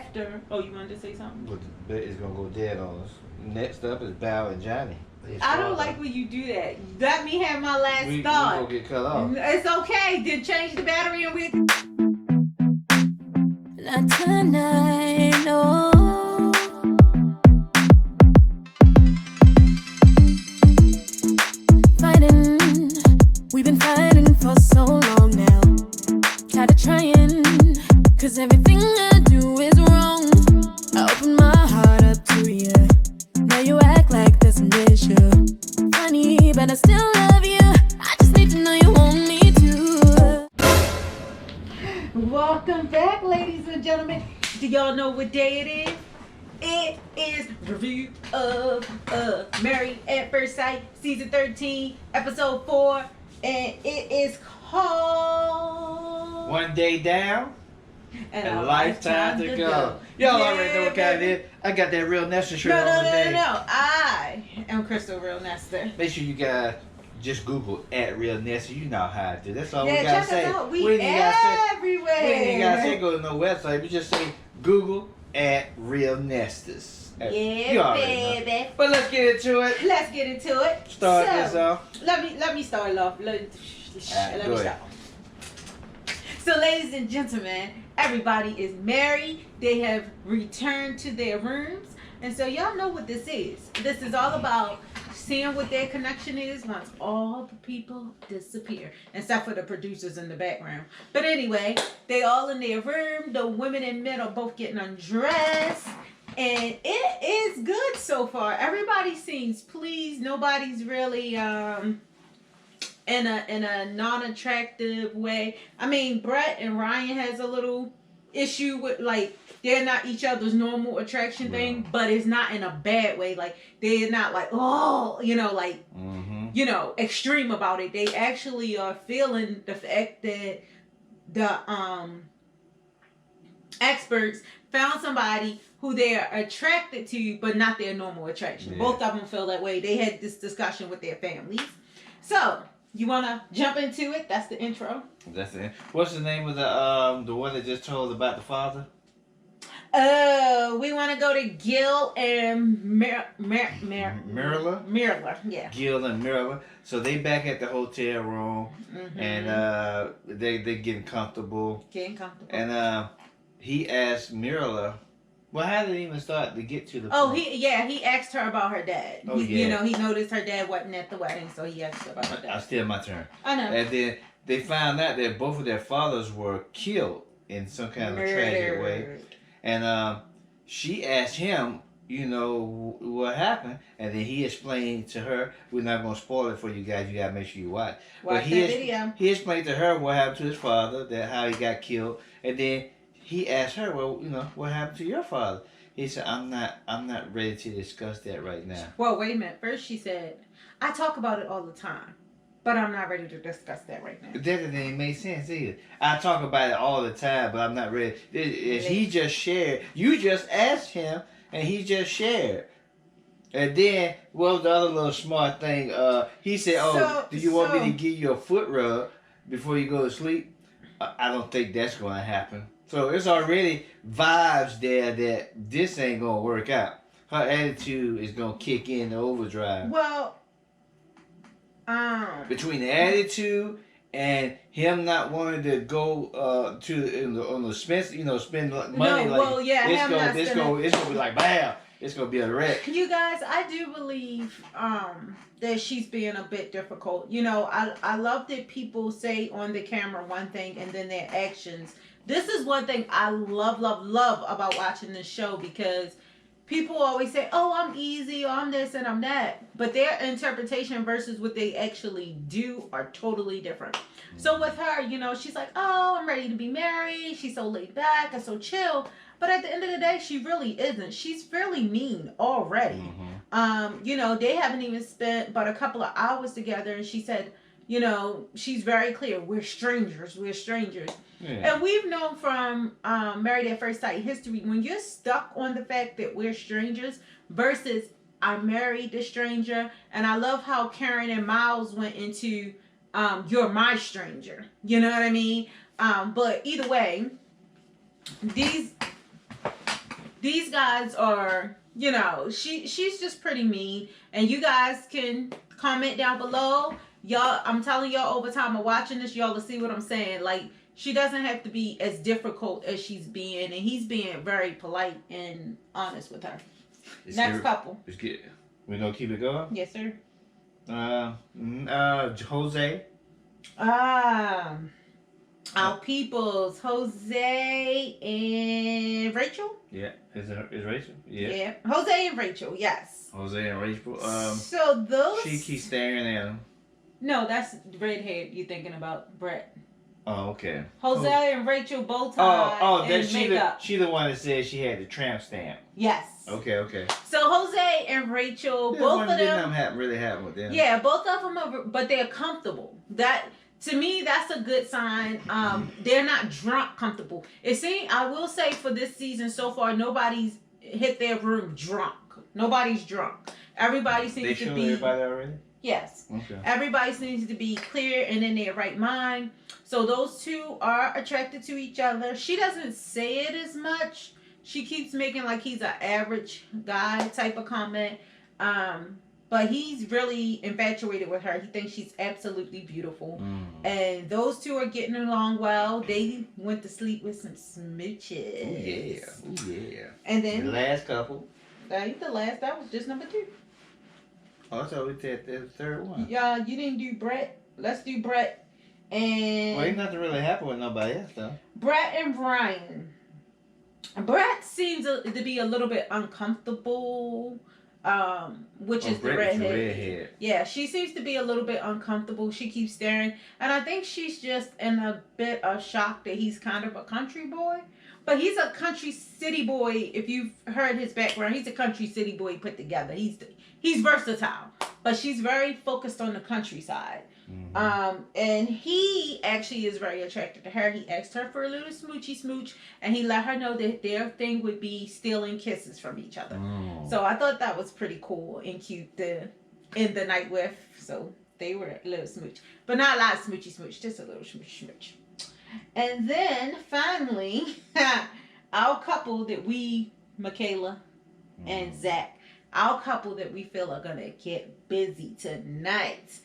after. Oh, you wanted to say something? But the bet is gonna go dead on us. Next up is Bow and Johnny. I don't like when you do that. Let me have my last thought. We gonna get cut off. It's okay. Then change the battery and we. Not tonight, no. Fighting, we've been fighting for so long now. Tired of trying, cause everything I do is wrong. I open my heart up to you. Now you act like there's an issue. Funny, but I still love you. I just need to know you want me to. Welcome back, ladies and gentlemen. Do y'all know what day it is? It is review of Married at First Sight, season 13, episode 4, and it is called One Day Down and a Lifetime to Go. Y'all already know what kind it is. I got that RealNesters shirt on today. No. I am Crystal RealNester. Make sure you guys just Google at RealNesters. You know how to do. That's all we gotta check say. us out. We We everywhere. ain't gotta say go to no website. We just say Google at RealNesters. Yeah, baby. But let's get into it. Let's get into it. Start this off. Let me start it off. Let me start. So, ladies and gentlemen, everybody is married. They have returned to their rooms. And so y'all know what this is. This is all about seeing what their connection is once all the people disappear. Except for the producers in the background. But anyway, they all in their room. The women and men are both getting undressed. And it is good so far. Everybody seems pleased. Nobody's really in a non-attractive way. I mean, Brett and Ryan has a little issue with, like, they're not each other's normal attraction thing, but it's not in a bad way. Like, they're not like, oh, like, extreme about it. They actually are feeling the fact that the experts found somebody who they are attracted to, but not their normal attraction. Yeah. Both of them feel that way. They had this discussion with their families. So, you want to jump into it? That's the intro. That's it. What's the name of the one that just told about the father? We want to go to Gil and Mirla? Mirla, yeah. Gil and Mirla. So they back at the hotel room, and they getting comfortable. And he asked Mirla, well, how did he even start to get to the point? He asked her about her dad. He noticed her dad wasn't at the wedding, so he asked her about her dad. Still my turn. I know. And then they found out that both of their fathers were killed in some kind of tragic way. And she asked him, what happened, and then he explained to her. We're not going to spoil it for you guys. You got to make sure you watch. Watch that video. He explained to her what happened to his father, how he got killed, and then he asked her, well, what happened to your father? He said, I'm not ready to discuss that right now. Well, wait a minute. First she said, I talk about it all the time, but I'm not ready to discuss that right now. That didn't make sense either. I talk about it all the time, but I'm not ready. He just shared. You just asked him, and he just shared. And then, what was the other little smart thing? He said, do you want me to give you a foot rub before you go to sleep? I don't think that's going to happen. So it's already vibes there that this ain't going to work out. Her attitude is going to kick in the overdrive. Well, between the attitude and him not wanting to go on the expense, spend money. It's gonna be like bam. It's gonna be a wreck. You guys, I do believe that she's being a bit difficult. I love that people say on the camera one thing and then their actions. This is one thing I love about watching this show, because people always say, oh, I'm easy, or I'm this and I'm that. But their interpretation versus what they actually do are totally different. So with her, she's like, oh, I'm ready to be married. She's so laid back and so chill. But at the end of the day, she really isn't. She's fairly mean already. They haven't even spent but a couple of hours together. And she said, she's very clear. We're strangers. Yeah. And we've known from Married at First Sight history, when you're stuck on the fact that we're strangers versus I married the stranger. And I love how Karen and Miles went into you're my stranger. You know what I mean? But either way, these guys are, you know, she's just pretty mean. And you guys can comment down below. Y'all, I'm telling y'all over time of watching this, y'all will see what I'm saying. Like, she doesn't have to be as difficult as she's being, and he's being very polite and honest with her. Next couple. It's good. We gonna keep it going? Yes, sir. Jose. Our peoples, Jose and Rachel. Yeah, is Rachel? Yeah, Jose and Rachel. Yes. Jose and Rachel. So those. She keeps staring at him. No, that's red hair. You thinking about Brett? Oh, okay. Jose and Rachel bow tie and makeup. She the one that said she had the tramp stamp. Yes. Okay. So Jose and Rachel, both of them really happen with them. Yeah, both of them are, but they're comfortable. That, to me, that's a good sign. They're not drunk comfortable. I will say for this season so far, nobody's hit their room drunk. Nobody's drunk. Everybody seems to be. Everybody already? Yes. Okay. Everybody seems to be clear and in their right mind. So those two are attracted to each other. She doesn't say it as much. She keeps making like he's an average guy type of comment. But he's really infatuated with her. He thinks she's absolutely beautiful. And those two are getting along well. They went to sleep with some smooches. Oh, yeah. And then the last couple. That was just number 2. Oh, so we did the third one. Yeah, you didn't do Brett. Let's do Brett and... Well, ain't nothing really happened with nobody else, though. Brett and Brian. Brett seems to be a little bit uncomfortable, which is the redhead. Yeah, she seems to be a little bit uncomfortable. She keeps staring. And I think she's just in a bit of shock that he's kind of a country boy. But he's a country city boy. If you've heard his background, he's a country city boy put together. He's versatile, but she's very focused on the countryside. And he actually is very attracted to her. He asked her for a little smoochy smooch, and he let her know that their thing would be stealing kisses from each other. So I thought that was pretty cool and cute to end the night with. So they were a little smooch, but not a lot of smoochy smooch, just a little smooch. And then finally, our couple that we, Michaela and Zach, our couple that we feel are gonna get busy tonight.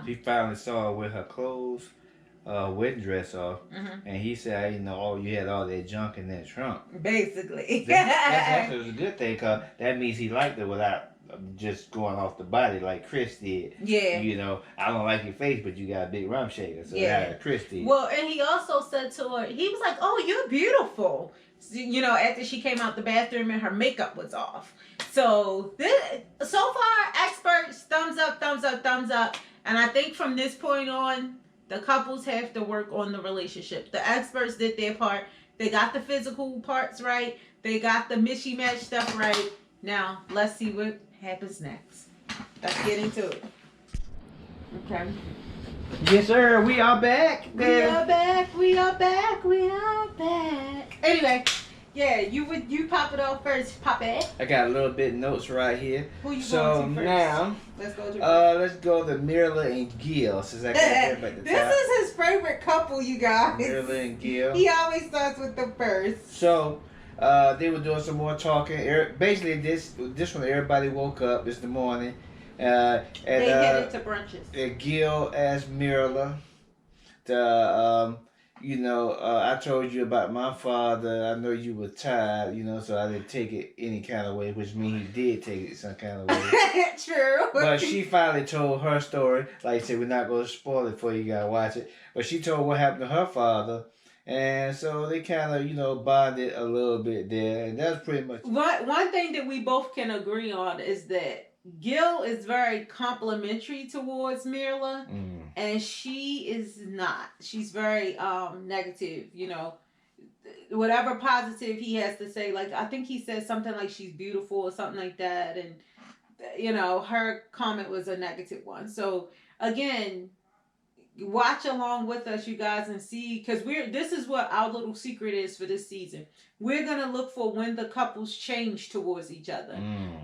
He finally saw her with her clothes, wedding dress off, and he said, "I didn't know you had all that junk in that trunk." Basically, that's a good thing, cause that means he liked it without just going off the body like Chris did. Yeah. You know, I don't like your face, but you got a big rump shaker, so that's Chris did. Well, and he also said to her, he was like, "Oh, you're beautiful." You know, after she came out the bathroom and her makeup was off. So far, experts, thumbs up. And I think from this point on, the couples have to work on the relationship. The experts did their part. They got the physical parts right. They got the mishy-match stuff right. Now, let's see what happens next. Let's get into it. Okay. Yes, sir. We are back. We are back. Anyway, yeah, you pop it off first, pop it. I got a little bit of notes right here. Who you so going to first? Now, let's go to Mirla and Gil, since I got them at the top. This is his favorite couple, you guys. Mirla and Gil. He always starts with the first. So, they were doing some more talking. Basically, this when everybody woke up this morning. They headed to brunches. Gil asked Mirla, I told you about my father. I know you were tired, so I didn't take it any kind of way, which means he did take it some kind of way. True. But she finally told her story. Like I said, we're not going to spoil it for you, gotta watch it. But she told what happened to her father. And so they kind of, bonded a little bit there. And that's pretty much one thing that we both can agree on is that Gil is very complimentary towards Mirla, and she is not. She's very negative, Whatever positive he has to say, like I think he said something like she's beautiful or something like that, and her comment was a negative one. So again, watch along with us, you guys, and see, because this is what our little secret is for this season. We're gonna look for when the couples change towards each other,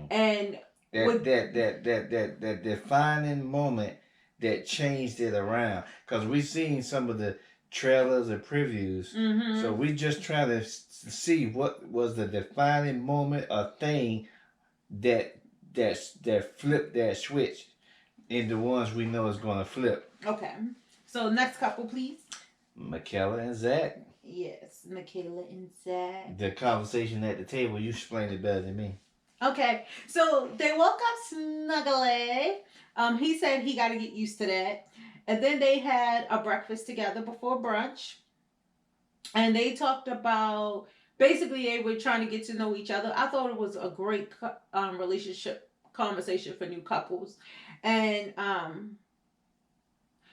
and that defining moment that changed it around. Because we've seen some of the trailers or previews. Mm-hmm. So we just trying to see what was the defining moment or thing that flipped that switch into ones we know is going to flip. Okay. So next couple, please. Michaela and Zach. Yes, Michaela and Zach. The conversation at the table, you explained it better than me. Okay, so they woke up snuggly. He said he got to get used to that. And then they had a breakfast together before brunch. And they talked about, basically they were trying to get to know each other. I thought it was a great relationship conversation for new couples. And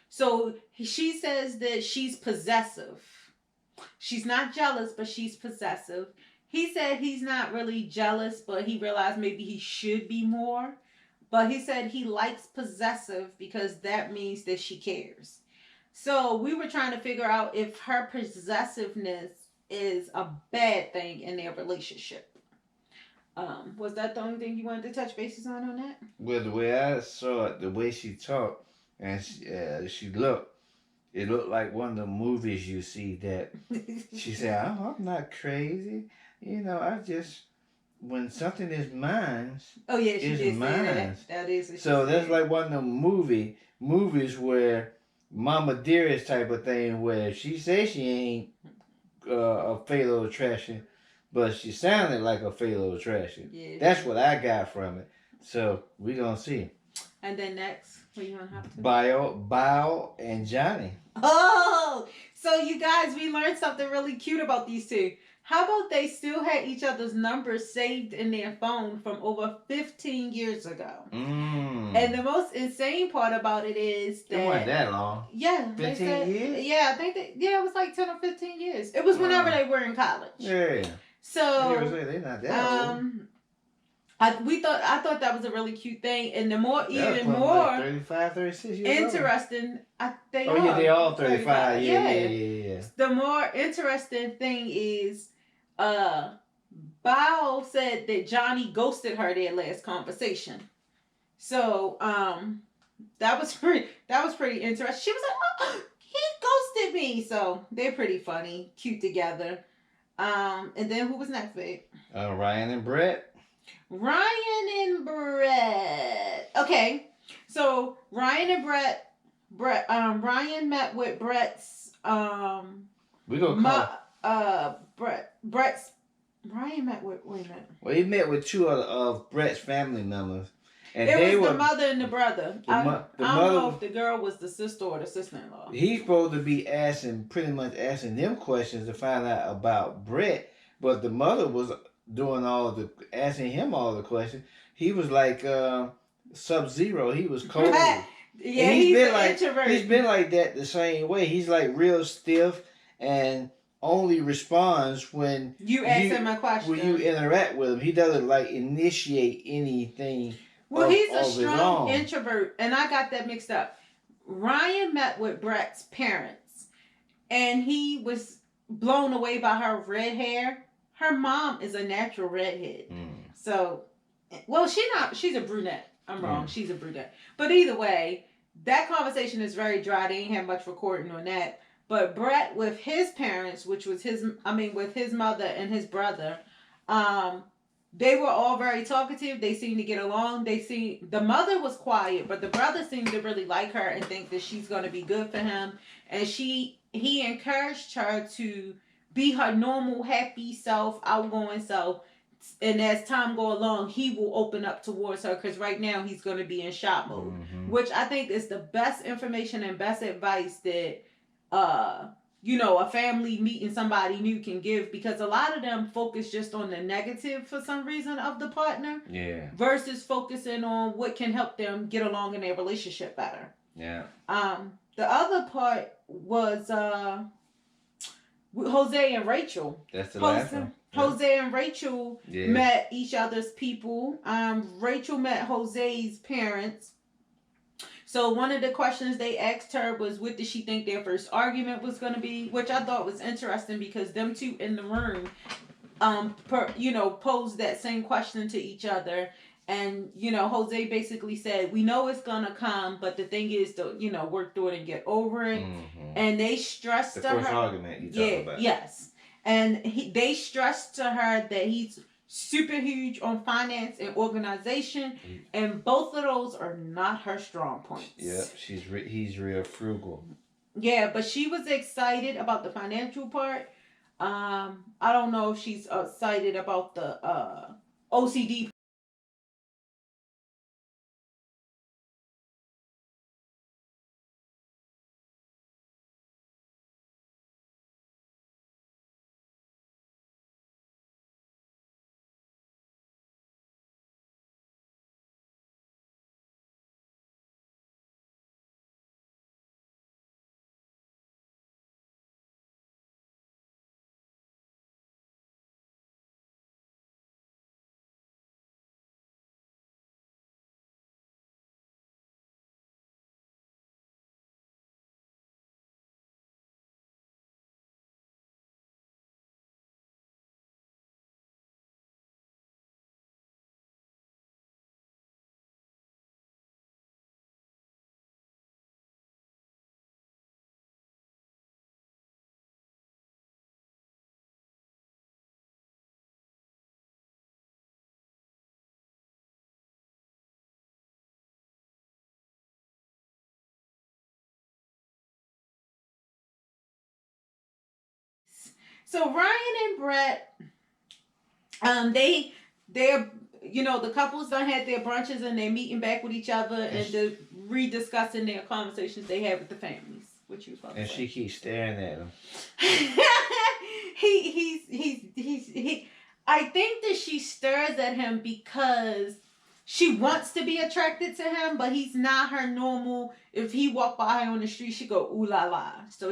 so she says that she's possessive. She's not jealous, but she's possessive. He said he's not really jealous, but he realized maybe he should be more. But he said he likes possessive because that means that she cares. So we were trying to figure out if her possessiveness is a bad thing in their relationship. Was that the only thing you wanted to touch bases on that? Well, the way I saw it, the way she talked and she looked, it looked like one of the movies you see that she said, oh, I'm not crazy. You know, I just, when something is mine, oh yeah, she it's did mine. say that. That is what so she that's said. like one of the movies where Mama Dearest type of thing, where she says she ain't a fatal attraction, but she sounded like a fatal attraction. Yeah, that's what I got from it. So we gonna see. And then next, what you gonna have to? Bao and Johnny. Oh, so you guys, we learned something really cute about these two. How about they still had each other's numbers saved in their phone from over 15 years ago? And the most insane part about it is that... It wasn't that long. Yeah. 15 years? Yeah, I think that... Yeah, it was like 10 or 15 years. It was whenever they were in college. Yeah. So... They're not that old. I thought that was a really cute thing, and the more Like 35, 36 years interesting. They all 35. Yeah. The more interesting thing is, Bao said that Johnny ghosted her their last conversation. So that was pretty interesting. She was like, oh, he ghosted me. So they're pretty funny, cute together. And then who was next, babe? Ryan and Brett. Ryan and Brett. Okay, so Ryan and Brett. Ryan met with Brett's. We gonna call Brett's. Ryan met with. Wait a minute. Well, he met with two of Brett's family members, and it was the mother and the brother. I don't know if the girl was the sister or the sister-in-law. He's supposed to be pretty much asking them questions to find out about Brett, but the mother was doing asking him all the questions. He was like Sub-Zero. He was cold. Yeah, he's been an introvert. He's been like that the same way. He's like real stiff and only responds when you ask him a question. When you interact with him, he doesn't like initiate anything. Well, he's a strong introvert, and I got that mixed up. Ryan met with Brett's parents, and he was blown away by her red hair. Her mom is a natural redhead. So, well, she's a brunette. I'm wrong. She's a brunette. But either way, that conversation is very dry. They ain't have much recording on that. But Brett with his parents, which was with his mother and his brother, they were all very talkative. They seemed to get along. The mother was quiet, but the brother seemed to really like her and think that she's going to be good for him. And he encouraged her to be her normal, happy self, outgoing self. And as time go along, he will open up towards her because right now he's going to be in shop mode, which I think is the best information and best advice that, a family meeting somebody new can give, because a lot of them focus just on the negative for some reason of the partner versus focusing on what can help them get along in their relationship better. Yeah. The other part was, Jose and Rachel. That's the last one. Jose and Rachel met each other's people. Rachel met Jose's parents. So one of the questions they asked her was, what did she think their first argument was going to be? Which I thought was interesting because them two in the room, posed that same question to each other. And, you know, Jose basically said, we know it's going to come, but the thing is to, you know, work through it and get over it. Mm-hmm. And they stressed the to first her. argument you talk about. Yes. And they stressed to her that he's super huge on finance and organization. And both of those are not her strong points. Yep. He's real frugal. Yeah, but she was excited about the financial part. I don't know if she's excited about the OCD. So Ryan and Brett, they're you know, the couples done had their brunches and they're meeting back with each other and rediscussing their conversations they had with the families. What you supposed to say? And she keeps staring at him. He I think that she stares at him because she wants to be attracted to him, but he's not her normal. If he walked by her on the street, she go ooh la la. So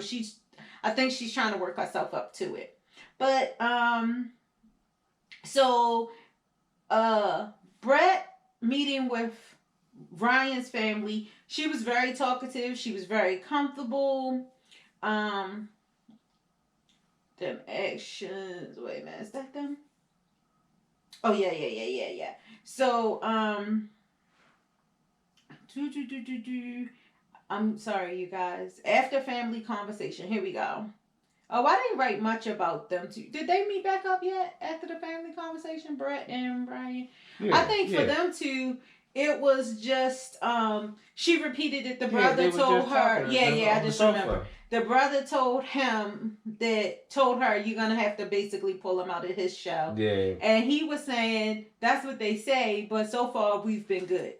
I think she's trying to work herself up to it. But so Brett meeting with Ryan's family, she was very talkative, she was very comfortable. Them actions, wait a minute, is that them? Oh yeah. So I'm sorry, you guys. After family conversation, here we go. Oh, I didn't write much about them two. Did they meet back up yet after the family conversation, Brett and Brian? Yeah, I think for them two, it was just she repeated it. The brother told her. I just remember. The brother told him told her you're gonna have to basically pull him out of his show. Yeah. And he was saying that's what they say, but so far we've been good.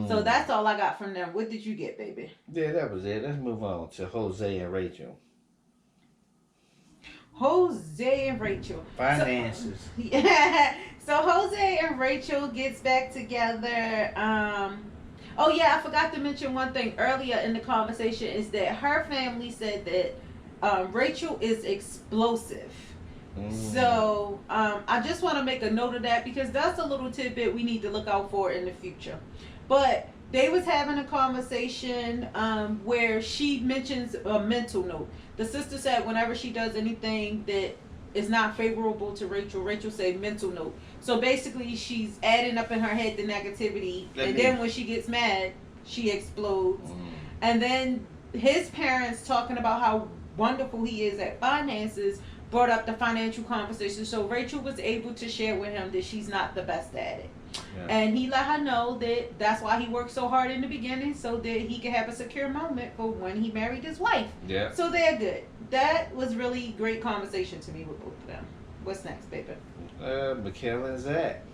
So that's all I got from them. What did you get, baby? Yeah, that was it. Let's move on to Jose and Rachel. Jose and Rachel. Finances. So Jose and Rachel gets back together. Oh yeah, I forgot to mention one thing earlier in the conversation is that her family said that Rachel is explosive. So I just want to make a note of that because that's a little tidbit we need to look out for in the future. But they was having a conversation where she mentions a mental note. The sister said whenever she does anything that is not favorable to Rachel, Rachel said mental note. So basically she's adding up in her head the negativity. Then when she gets mad, she explodes. And then his parents talking about how wonderful he is at finances brought up the financial conversation. So Rachel was able to share with him that she's not the best at it. Yeah. And he let her know that that's why he worked so hard in the beginning, so that he could have a secure moment for when he married his wife. Yeah. So they're good. That was really great conversation to me with both of them. What's next, baby? Michaela and Zach.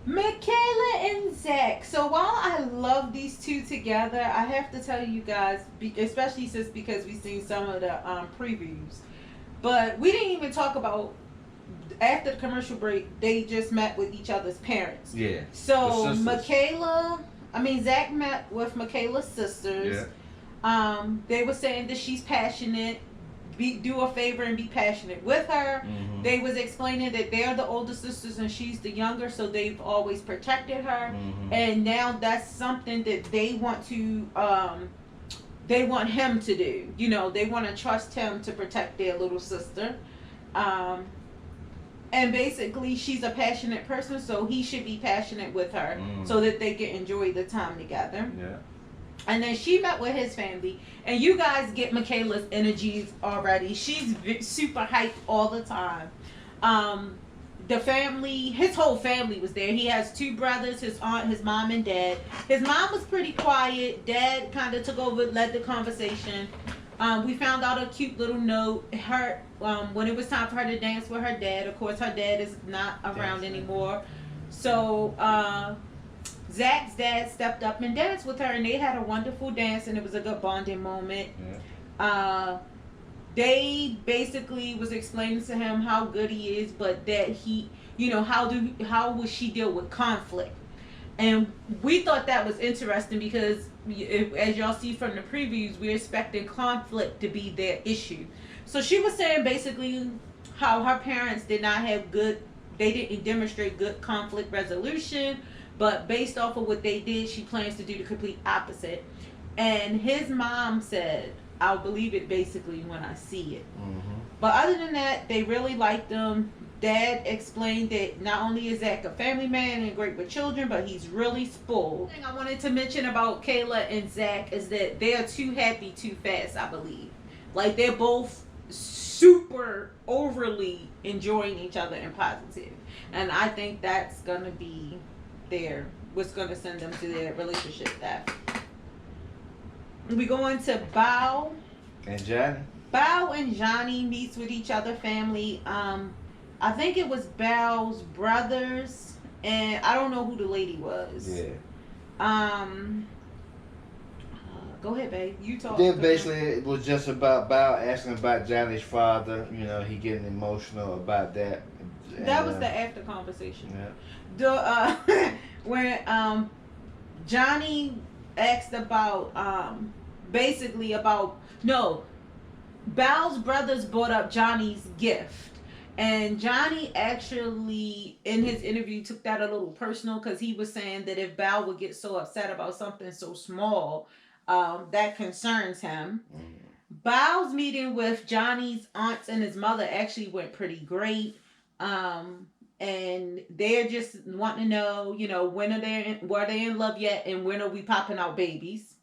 Michaela and Zach. So while I love these two together, I have to tell you guys, especially since because we've seen some of the previews, but we didn't even talk about. After the commercial break, they just met with each other's parents. Yeah. So Zach met with Michaela's sisters. Yeah. They were saying that she's passionate. Do a favor and be passionate with her. Mm-hmm. They was explaining that they're the older sisters and she's the younger, so they've always protected her. Mm-hmm. And now that's something that they want to. They want him to do. You know, they want to trust him to protect their little sister. And basically, she's a passionate person, so he should be passionate with her so that they can enjoy the time together. Yeah. And then she met with his family, and you guys get Michaela's energies already. She's super hyped all the time. The family, his whole family was there. He has 2 brothers, his aunt, his mom, and dad. His mom was pretty quiet. Dad kind of took over, led the conversation. We found out a cute little note. Her when it was time for her to dance with her dad. Of course, her dad is not around anymore. So Zach's dad stepped up and danced with her, and they had a wonderful dance, and it was a good bonding moment. Yeah. They basically was explaining to him how good he is, but that he, how would she deal with conflict? And we thought that was interesting because, as y'all see from the previews, we're expecting conflict to be their issue. So she was saying basically how her parents did not have they didn't demonstrate good conflict resolution, but based off of what they did, she plans to do the complete opposite. And his mom said, I'll believe it basically when I see it. But other than that, they really liked them. Dad explained that not only is Zach a family man and great with children, but he's really spoiled. The thing I wanted to mention about Kayla and Zach is that they are too happy too fast, I believe. Like, they're both super overly enjoying each other and positive. And I think that's going to be what's going to send them to their relationship depth. We go into Bao and Johnny. Bao and Johnny meets with each other family. I think it was Bao's brothers, and I don't know who the lady was. Yeah. Go ahead, babe. You talk. Then basically it was just about Bao asking about Johnny's father. He getting emotional about that. That was the after conversation. Yeah. When Johnny asked about Bao's brothers brought up Johnny's gift. And Johnny actually, in his interview, took that a little personal because he was saying that if Bao would get so upset about something so small, that concerns him. Bao's meeting with Johnny's aunts and his mother actually went pretty great. And they're just wanting to know, were they in love yet, and when are we popping out babies?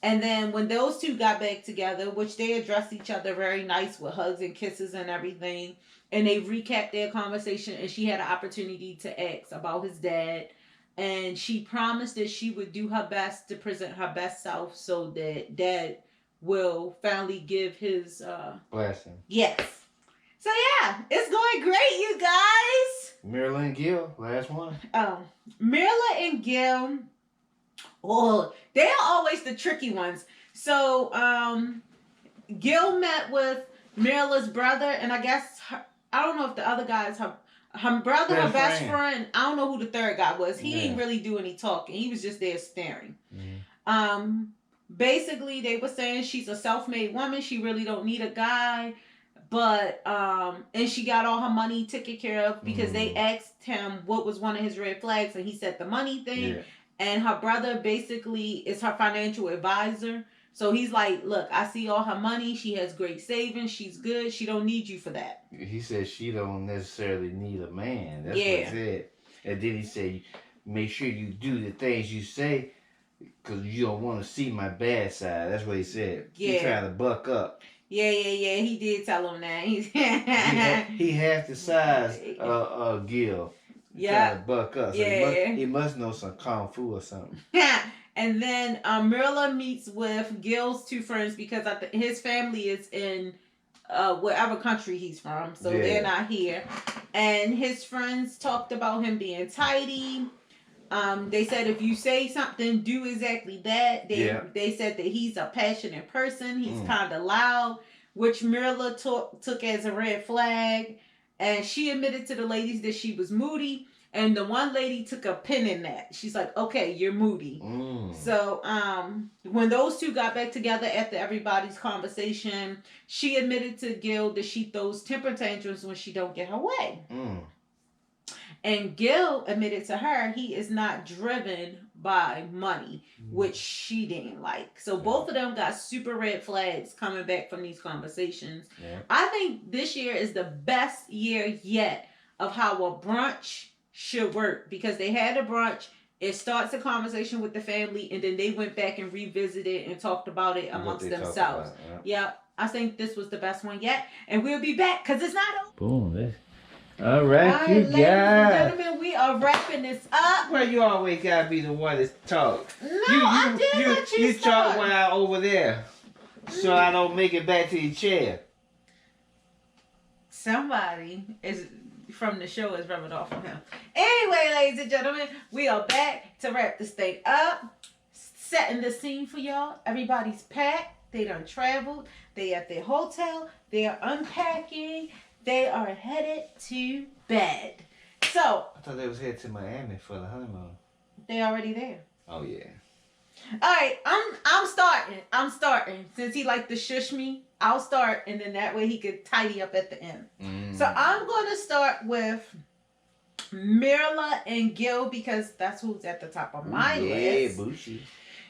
And then when those two got back together, which they addressed each other very nice with hugs and kisses and everything, and they recapped their conversation, and she had an opportunity to ask about his dad, and she promised that she would do her best to present her best self so that dad will finally give his blessing. Yes. So yeah, it's going great, you guys. Mirla and Gil, last one. Mirla and Gil. Oh, they are always the tricky ones. So, Gil met with Mirla's brother, and I guess I don't know if the other guy is her brother, her best friend. I don't know who the third guy was. He didn't really do any talking. He was just there staring. Basically, they were saying she's a self-made woman. She really don't need a guy. But, and she got all her money taken care of because they asked him what was one of his red flags, and he said the money thing. Yeah. And her brother basically is her financial advisor. So he's like, look, I see all her money. She has great savings. She's good. She don't need you for that. He said she don't necessarily need a man. That's what he said. And then he said, make sure you do the things you say because you don't want to see my bad side. That's what he said. Yeah. He trying to buck up. Yeah. He did tell him that. he half the size of Gil. Yeah. Trying to buck up. So he must know some kung fu or something. And then Mirla meets with Gil's 2 friends because his family is in whatever country he's from. So they're not here. And his friends talked about him being tidy. They said if you say something, do exactly that. They said that he's a passionate person. He's kind of loud, which Mirla took as a red flag. And she admitted to the ladies that she was moody. And the one lady took a pin in that. She's like, okay, you're moody. So when those two got back together after everybody's conversation, she admitted to Gil that she throws temper tantrums when she don't get her way. And Gil admitted to her he is not driven by money, which she didn't like. So both of them got super red flags coming back from these conversations. I think this year is the best year yet of how a brunch should work, because they had a brunch. It starts a conversation with the family, and then they went back and revisited and talked about it amongst themselves. Yeah, I think this was the best one yet, and we'll be back because it's not over. Boom. All right, you ladies and gentlemen, we are wrapping this up. Well, you always gotta be the one to talk. No, I did let you start. talk when I'm over there, so I don't make it back to your chair. Somebody is from the show is rubbing off on him. Anyway, ladies and gentlemen, we are back to wrap this thing up. Setting the scene for y'all. Everybody's packed. They done traveled. They at their hotel. They are unpacking. They are headed to bed. So I thought they was headed to Miami for the honeymoon. They already there. Oh yeah. All right, I'm starting. Since he liked to shush me, I'll start, and then that way he could tidy up at the end. So I'm going to start with Mirla and Gil, because that's who's at the top of my list. Yeah, Bushy.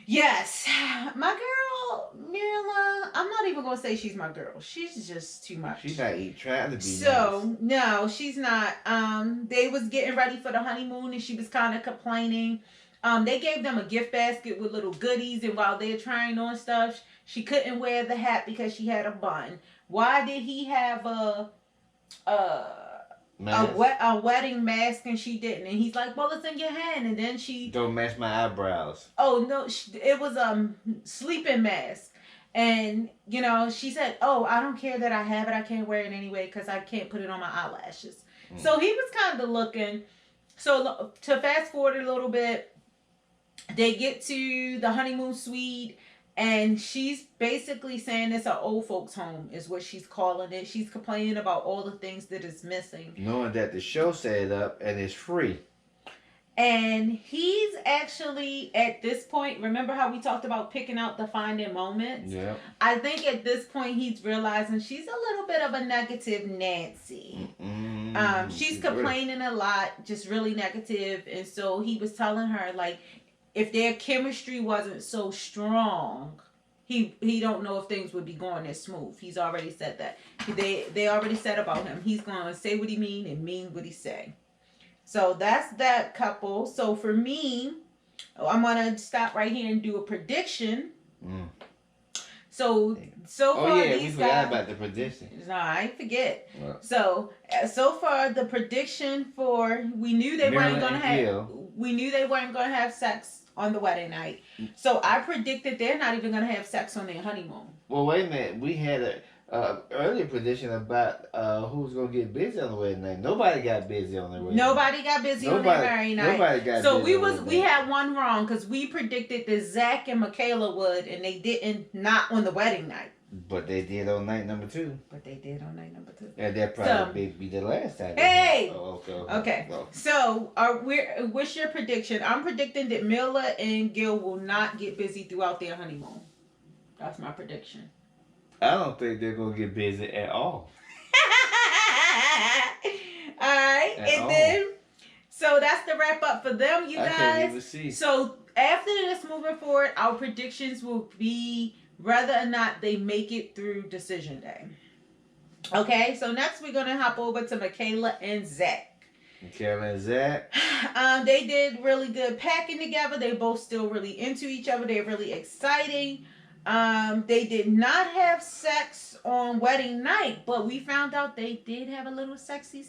Yes, my girl Mirla. I'm not even going to say she's my girl. She's just too much. She's not trying to be So, no, she's not. They was getting ready for the honeymoon, and she was kind of complaining. They gave them a gift basket with little goodies, and while they're trying on stuff, she couldn't wear the hat because she had a bun. Why did he have a wedding mask and she didn't? And he's like, well, it's in your hand. And then she... Don't match my eyebrows. Oh, no, it was a sleeping mask. And, you know, she said, oh, I don't care that I have it. I can't wear it anyway because I can't put it on my eyelashes. So he was kind of looking. So to fast forward a little bit, they get to the honeymoon suite, and she's basically saying it's an old folks home is what she's calling it. She's complaining about all the things that is missing. Knowing that the show set it up and it's free. And he's actually, at this point, remember how we talked about picking out the finding moments? Yeah. I think at this point he's realizing she's a little bit of a negative Nancy. She's complaining a lot, just really negative. And so he was telling her, like, if their chemistry wasn't so strong, he don't know if things would be going as smooth. He's already said that. They already said about him, he's going to say what he mean and mean what he say. So that's that couple. So for me, I'm going to stop right here and do a prediction. So far these we guys... forgot about the prediction. No, I ain't forget. Well, So far the prediction for... We knew they weren't going to have sex on the wedding night. So I predicted they're not even going to have sex on their honeymoon. Well, wait a minute. We had a earlier prediction about who's going to get busy on the wedding night. Nobody got busy on their wedding night. Nobody got busy on their wedding night. Nobody got so busy we had one wrong, because we predicted that Zach and Michaela would, and they didn't, not on the wedding night. But they did on night number 2. And that probably be the last time. Hey! Okay. Well. So, what's your prediction? I'm predicting that Mila and Gil will not get busy throughout their honeymoon. That's my prediction. I don't think they're going to get busy at all. Alright, then, so that's the wrap up for them, you guys. I can't even see. So, after this, moving forward, our predictions will be whether or not they make it through decision day. Okay, so next we're going to hop over to Michaela and Zach. Michaela and Zach. They did really good packing together. They both still really into each other. They're really exciting. They did not have sex on wedding night, but we found out they did have a little sexy.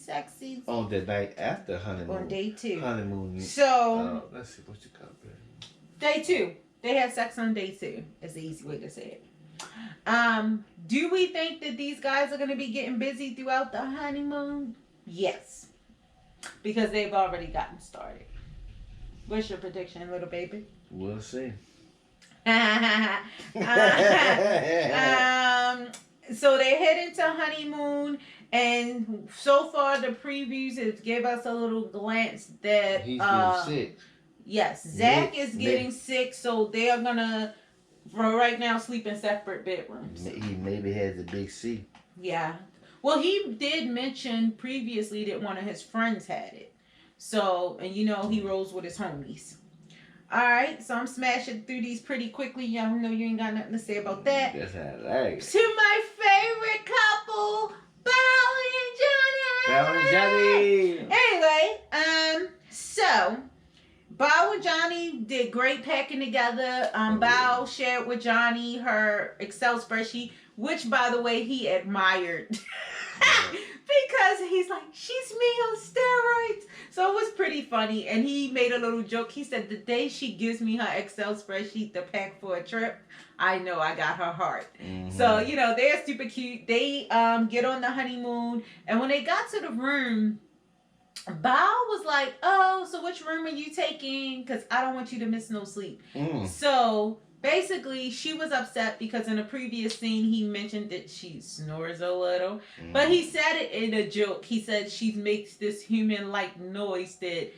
On the night after honeymoon. On day 2. Honeymoon. So, let's see what you call it. Day 2. They had sex on day 2. Is the easy way to say it. Do we think that these guys are going to be getting busy throughout the honeymoon? Yes. Because they've already gotten started. What's your prediction, little baby? We'll see. So they're heading to honeymoon, and so far the previews have give us a little glance that he's getting sick. Yes, Zach is getting sick, so they are gonna, for right now, sleep in separate bedrooms. He maybe has a big C. Yeah. Well, he did mention previously that one of his friends had it. So, and you know he rolls with his homies. Alright, so I'm smashing through these pretty quickly. Y'all know you ain't got nothing to say about that. That's how I like it. To my favorite couple, Bowie and Johnny! Johnny. Anyway, so Bao and Johnny did great packing together. Bao shared with Johnny her Excel spreadsheet, which, by the way, he admired. Because he's like, she's me on steroids. So it was pretty funny. And he made a little joke. He said, the day she gives me her Excel spreadsheet to pack for a trip, I know I got her heart. So, you know, they're super cute. They get on the honeymoon. And when they got to the room, Bao was like, oh, so which room are you taking? Because I don't want you to miss no sleep. So basically, she was upset because in a previous scene, he mentioned that she snores a little. But he said it in a joke. He said she makes this human-like noise that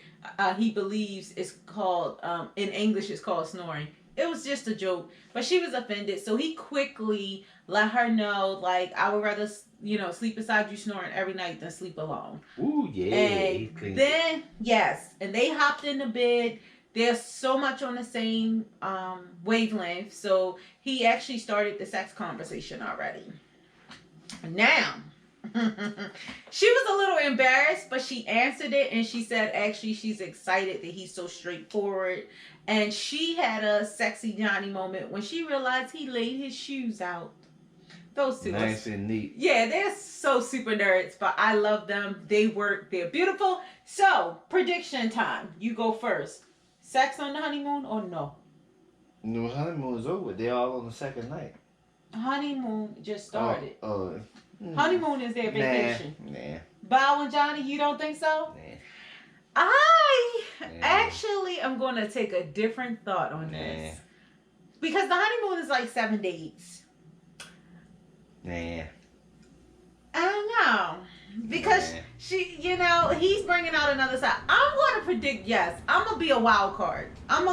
he believes is called, in English, it's called snoring. It was just a joke. But she was offended. So he quickly let her know, like, I would rather, you know, sleep beside you snoring every night than sleep alone. Ooh, yeah. And then, yes, and they hopped into bed. They're so much on the same wavelength. So he actually started the sex conversation already. Now, she was a little embarrassed, but she answered it. And she said, actually, she's excited that he's so straightforward. And she had a sexy Johnny moment when she realized he laid his shoes out. Those two. Nice and neat. Yeah, they're so super nerds, but I love them. They work. They're beautiful. So, prediction time. You go first. Sex on the honeymoon or no? No, honeymoon is over. They're all on the second night. Honeymoon just started. Honeymoon is their vacation. Nah. Bao and Johnny, you don't think so? Nah. I actually am going to take a different thought on this. Because the honeymoon is like 7 days. Nah. I don't know. Because she, you know, he's bringing out another side. I'm going to predict yes. I'm going to be a wild card. I'm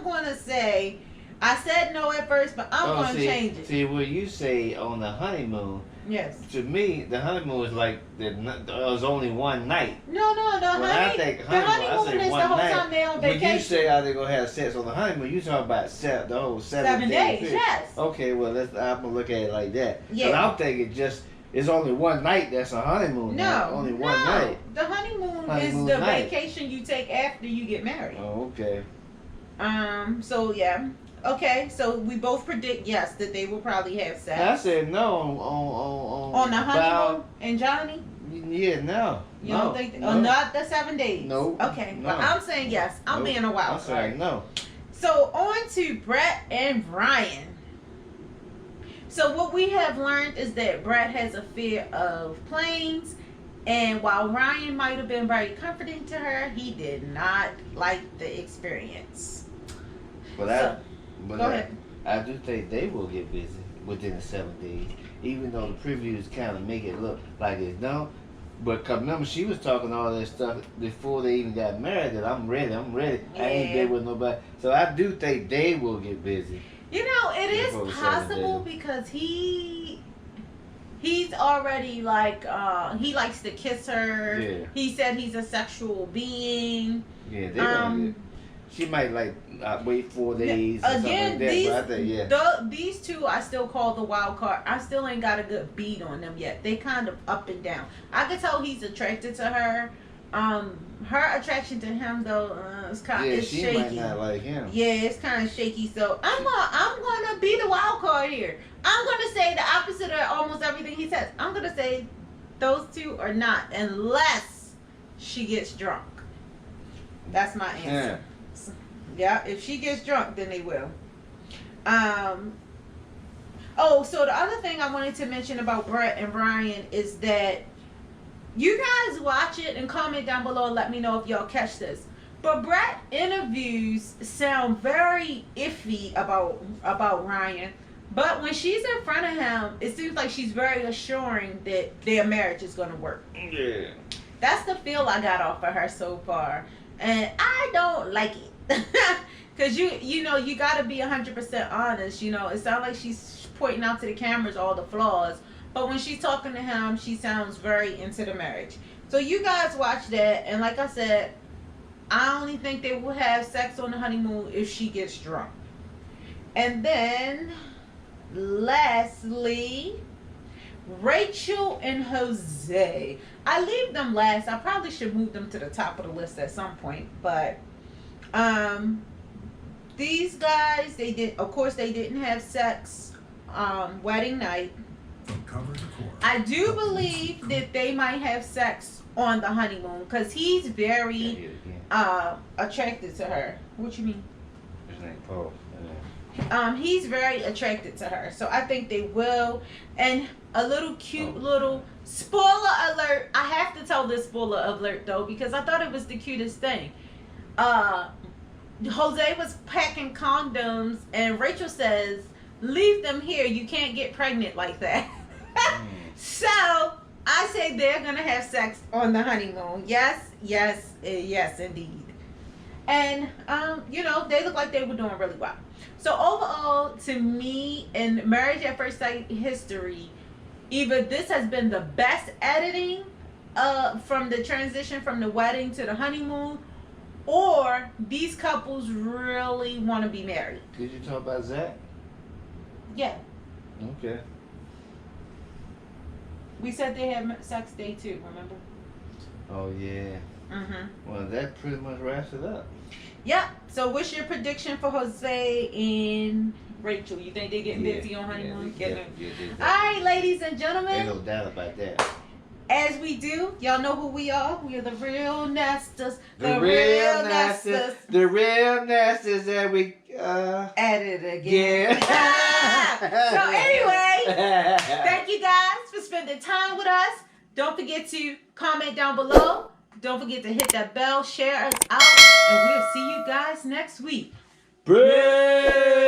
going to say, I said no at first, but I'm going to change it. See, what you say on the honeymoon, yes. To me, the honeymoon is like, there was only one night. No, the honeymoon is the whole time they're on vacation. When you say how they're going to have sex on the honeymoon, you talk about the whole 7 days. Period. Yes. Okay, well, I'm going to look at it like that. Yeah. But I'm thinking just, it's only one night that's a honeymoon. No. Only one night. The honeymoon is the vacation you take after you get married. Oh, okay. So, yeah. Okay, so we both predict yes that they will probably have sex. I said no on the honeymoon and Johnny. Yeah, no. You don't think? Not the 7 days. No. Okay, no. but I'm saying yes. I'm being a wild card. I'm saying no. So on to Brett and Brian. So what we have learned is that Brett has a fear of planes, and while Ryan might have been very comforting to her, he did not like the experience. Go ahead. I do think they will get busy within the 7 days, even though the previews kind of make it look like it's done. But remember, she was talking all that stuff before they even got married. That I'm ready. Yeah. I ain't there with nobody. So I do think they will get busy. You know, it is possible because he's already like he likes to kiss her. Yeah. He said he's a sexual being. Yeah, they're gonna get. She might like wait 4 days. Again, like these two I still call the wild card. I still ain't got a good beat on them yet. They kind of up and down. I can tell he's attracted to her. Her attraction to him though is kind of shaky. She might not like him. Yeah, it's kind of shaky. So I'm gonna be the wild card here. I'm gonna say the opposite of almost everything he says. I'm gonna say those two are not, unless she gets drunk. That's my answer. Yeah, if she gets drunk, then they will. Oh, so the other thing I wanted to mention about Brett and Brian is that you guys watch it and comment down below and let me know if y'all catch this. But Brett interviews sound very iffy about Ryan. But when she's in front of him, it seems like she's very assuring that their marriage is going to work. Yeah. That's the feel I got off of her so far. And I don't like it. Because you know, you got to be 100% honest. You know, it sounds like she's pointing out to the cameras all the flaws. But when she's talking to him, she sounds very into the marriage. So you guys watch that. And like I said, I only think they will have sex on the honeymoon if she gets drunk. And then, Leslie, Rachel and Jose. I leave them last. I probably should move them to the top of the list at some point, but these guys, they did, of course, they didn't have sex wedding night. From cover to core. I do believe that they might have sex on the honeymoon because he's very attracted to her. What you mean? His name Paul. He's very attracted to her, so I think they will. And a little cute little spoiler alert. I have to tell this spoiler alert though because I thought it was the cutest thing. Jose was packing condoms, and Rachel says, "Leave them here. You can't get pregnant like that." So I say they're gonna have sex on the honeymoon. Yes, indeed. And they look like they were doing really well. So overall, to me, in Marriage at First Sight history, either this has been the best editing from the transition from the wedding to the honeymoon, or these couples really want to be married. Did you talk about Zach? Yeah. Okay. We said they had sex day 2, remember? Oh, yeah. Mm-hmm. Well, that pretty much wraps it up. Yep. So what's your prediction for Jose and Rachel? You think they getting busy on honeymoon? Yeah, All right, ladies and gentlemen. Ain't no doubt about that. As we do, y'all know who we are. We are the RealNesters. The RealNesters. The RealNesters that we at it again. Yeah. So anyway, thank you guys for spending time with us. Don't forget to comment down below. Don't forget to hit that bell, share us out, and we'll see you guys next week. Break!